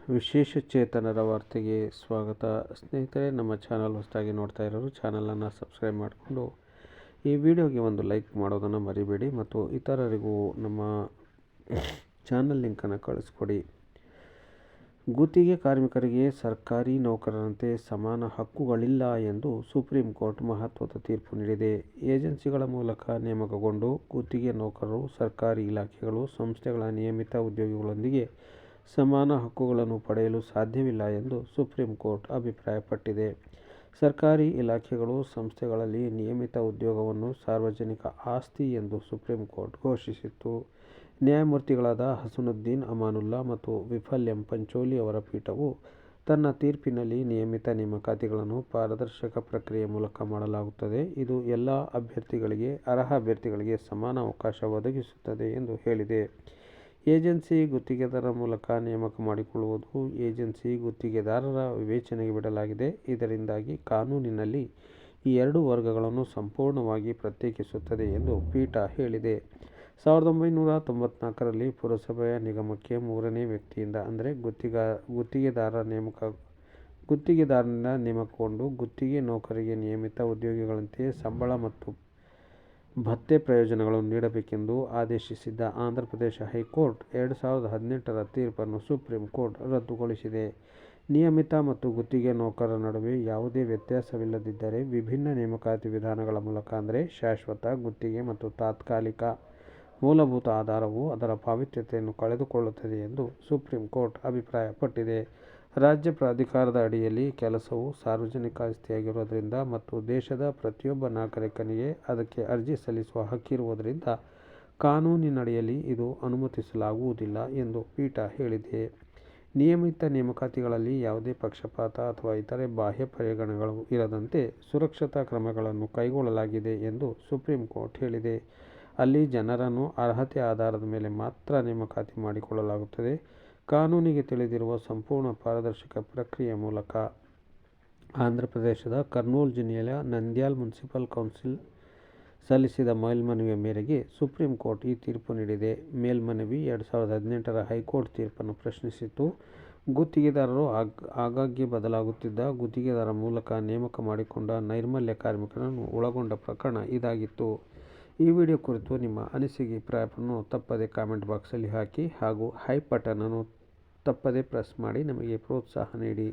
ವಿಶೇಷ ಚೇತನರ ವಾರ್ತೆಗೆ ಸ್ವಾಗತ. ಸ್ನೇಹಿತರೆ, ನಮ್ಮ ಚಾನಲ್ ಹೊಸದಾಗಿ ನೋಡ್ತಾ ಇರೋರು ಚಾನಲನ್ನು ಸಬ್ಸ್ಕ್ರೈಬ್ ಮಾಡಿಕೊಂಡು ಈ ವಿಡಿಯೋಗೆ ಒಂದು ಲೈಕ್ ಮಾಡೋದನ್ನು ಮರಿಬೇಡಿ ಮತ್ತು ಇತರರಿಗೂ ನಮ್ಮ ಚಾನಲ್ ಲಿಂಕನ್ನು ಕಳಿಸ್ಕೊಡಿ. ಗುತ್ತಿಗೆ ಕಾರ್ಮಿಕರಿಗೆ ಸರ್ಕಾರಿ ನೌಕರರಂತೆ ಸಮಾನ ಹಕ್ಕುಗಳಿಲ್ಲ ಎಂದು ಸುಪ್ರೀಂ ಕೋರ್ಟ್ ಮಹತ್ವದ ತೀರ್ಪು ನೀಡಿದೆ. ಏಜೆನ್ಸಿಗಳ ಮೂಲಕ ನೇಮಕಗೊಂಡು ಗುತ್ತಿಗೆ ನೌಕರರು ಸರ್ಕಾರಿ ಇಲಾಖೆಗಳು, ಸಂಸ್ಥೆಗಳ ನಿಯಮಿತ ಉದ್ಯೋಗಿಗಳೊಂದಿಗೆ ಸಮಾನ ಹಕ್ಕುಗಳನ್ನು ಪಡೆಯಲು ಸಾಧ್ಯವಿಲ್ಲ ಎಂದು ಸುಪ್ರೀಂ ಕೋರ್ಟ್ ಅಭಿಪ್ರಾಯಪಟ್ಟಿದೆ. ಸರ್ಕಾರಿ ಇಲಾಖೆಗಳು, ಸಂಸ್ಥೆಗಳಲ್ಲಿ ನಿಯಮಿತ ಉದ್ಯೋಗವನ್ನು ಸಾರ್ವಜನಿಕ ಆಸ್ತಿ ಎಂದು ಸುಪ್ರೀಂ ಕೋರ್ಟ್ ಘೋಷಿಸಿತ್ತು. ನ್ಯಾಯಮೂರ್ತಿಗಳಾದ ಹಸನುದ್ದೀನ್ ಅಮಾನುಲ್ಲಾ ಮತ್ತು ವಿಫಲ್ ಎಂ ಪಂಚೋಲಿ ಅವರ ಪೀಠವು ತನ್ನ ತೀರ್ಪಿನಲ್ಲಿ ನಿಯಮಿತ ನೇಮಕಾತಿಗಳನ್ನು ಪಾರದರ್ಶಕ ಪ್ರಕ್ರಿಯೆ ಮೂಲಕ ಮಾಡಲಾಗುತ್ತದೆ, ಇದು ಎಲ್ಲ ಅರ್ಹ ಅಭ್ಯರ್ಥಿಗಳಿಗೆ ಸಮಾನ ಅವಕಾಶ ಒದಗಿಸುತ್ತದೆ ಎಂದು ಹೇಳಿದೆ. ಏಜೆನ್ಸಿ ಗುತ್ತಿಗೆದಾರರ ಮೂಲಕ ನೇಮಕ ಮಾಡಿಕೊಳ್ಳುವುದು ಏಜೆನ್ಸಿ ಗುತ್ತಿಗೆದಾರರ ವಿವೇಚನೆಗೆ ಬಿಡಲಾಗಿದೆ. ಇದರಿಂದಾಗಿ ಕಾನೂನಿನಲ್ಲಿ ಈ ಎರಡು ವರ್ಗಗಳನ್ನು ಸಂಪೂರ್ಣವಾಗಿ ಪ್ರತ್ಯೇಕಿಸುತ್ತದೆ ಎಂದು ಪೀಠ ಹೇಳಿದೆ. 1994ರಲ್ಲಿ ಪುರಸಭೆಯ ನಿಗಮಕ್ಕೆ ಮೂರನೇ ವ್ಯಕ್ತಿಯಿಂದ ಅಂದರೆ ಗುತ್ತಿಗೆದಾರನಿಂದ ನೇಮಕಗೊಂಡು ಗುತ್ತಿಗೆ ನೌಕರರಿಗೆ ನಿಯಮಿತ ಉದ್ಯೋಗಿಗಳಂತೆ ಸಂಬಳ ಮತ್ತು ಭತ್ಯೆ ಪ್ರಯೋಜನಗಳನ್ನು ನೀಡಬೇಕೆಂದು ಆದೇಶಿಸಿದ್ದ ಆಂಧ್ರಪ್ರದೇಶ ಹೈಕೋರ್ಟ್ 2018ರ ತೀರ್ಪನ್ನು ಸುಪ್ರೀಂ ಕೋರ್ಟ್ ರದ್ದುಗೊಳಿಸಿದೆ. ನಿಯಮಿತ ಮತ್ತು ಗುತ್ತಿಗೆ ನೌಕರರ ನಡುವೆ ಯಾವುದೇ ವ್ಯತ್ಯಾಸವಿಲ್ಲದಿದ್ದರೆ ವಿಭಿನ್ನ ನೇಮಕಾತಿ ವಿಧಾನಗಳ ಮೂಲಕ ಅಂದರೆ ಶಾಶ್ವತ, ಗುತ್ತಿಗೆ ಮತ್ತು ತಾತ್ಕಾಲಿಕ ಮೂಲಭೂತ ಆಧಾರವು ಅದರ ಪಾವಿತ್ರ್ಯತೆಯನ್ನು ಕಳೆದುಕೊಳ್ಳುತ್ತದೆ ಎಂದು ಸುಪ್ರೀಂ ಕೋರ್ಟ್ ಅಭಿಪ್ರಾಯಪಟ್ಟಿದೆ. ರಾಜ್ಯ ಪ್ರಾಧಿಕಾರದ ಅಡಿಯಲ್ಲಿ ಕೆಲಸವು ಸಾರ್ವಜನಿಕ ಆಸ್ತಿಯಾಗಿರುವುದರಿಂದ ಮತ್ತು ದೇಶದ ಪ್ರತಿಯೊಬ್ಬ ನಾಗರಿಕನಿಗೆ ಅದಕ್ಕೆ ಅರ್ಜಿ ಸಲ್ಲಿಸುವ ಹಕ್ಕಿರುವುದರಿಂದ ಕಾನೂನಿನಡಿಯಲ್ಲಿ ಇದು ಅನುಮತಿಸಲಾಗುವುದಿಲ್ಲ ಎಂದು ಪೀಠ ಹೇಳಿದೆ. ನಿಯಮಿತ ನೇಮಕಾತಿಗಳಲ್ಲಿ ಯಾವುದೇ ಪಕ್ಷಪಾತ ಅಥವಾ ಇತರೆ ಬಾಹ್ಯ ಪರಿಗಣನೆಗಳು ಇರದಂತೆ ಸುರಕ್ಷತಾ ಕ್ರಮಗಳನ್ನು ಕೈಗೊಳ್ಳಲಾಗಿದೆ ಎಂದು ಸುಪ್ರೀಂ ಕೋರ್ಟ್ ಹೇಳಿದೆ. ಅಲ್ಲಿ ಜನರನ್ನು ಅರ್ಹತೆ ಆಧಾರದ ಮೇಲೆ ಮಾತ್ರ ನೇಮಕಾತಿ ಮಾಡಿಕೊಳ್ಳಲಾಗುತ್ತದೆ. ಕಾನೂನಿಗೆ ತಿಳಿದಿರುವ ಸಂಪೂರ್ಣ ಪಾರದರ್ಶಕ ಪ್ರಕ್ರಿಯೆಯ ಮೂಲಕ. ಆಂಧ್ರಪ್ರದೇಶದ ಕರ್ನೂಲ್ ಜಿಲ್ಲೆಯ ನಂದ್ಯಾಲ್ ಮುನ್ಸಿಪಲ್ ಕೌನ್ಸಿಲ್ ಸಲ್ಲಿಸಿದ ಮೇಲ್ಮನವಿಯ ಮೇರೆಗೆ ಸುಪ್ರೀಂ ಕೋರ್ಟ್ ಈ ತೀರ್ಪು ನೀಡಿದೆ. ಮೇಲ್ಮನವಿ 2018ರ ಹೈಕೋರ್ಟ್ ತೀರ್ಪನ್ನು ಪ್ರಶ್ನಿಸಿತ್ತು. ಗುತ್ತಿಗೆದಾರರು ಆಗಾಗ್ಗೆ ಬದಲಾಗುತ್ತಿದ್ದ ಗುತ್ತಿಗೆದಾರರ ಮೂಲಕ ನೇಮಕ ಮಾಡಿಕೊಂಡ ನೈರ್ಮಲ್ಯ ಕಾರ್ಮಿಕರನ್ನು ಒಳಗೊಂಡ ಪ್ರಕರಣ ಇದಾಗಿತ್ತು. ಈ ವಿಡಿಯೋ ಕುರಿತು ನಿಮ್ಮ ಅನಿಸಿಕೆ ಅಭಿಪ್ರಾಯವನ್ನು ತಪ್ಪದೇ ಕಾಮೆಂಟ್ ಬಾಕ್ಸಲ್ಲಿ ಹಾಕಿ ಹಾಗೂ ಹೈಪ್ ಬಟನ್ ಅನ್ನು ತಪ್ಪದೇ ಪ್ರೆಸ್ ಮಾಡಿ ನಮಗೆ ಪ್ರೋತ್ಸಾಹ ನೀಡಿ.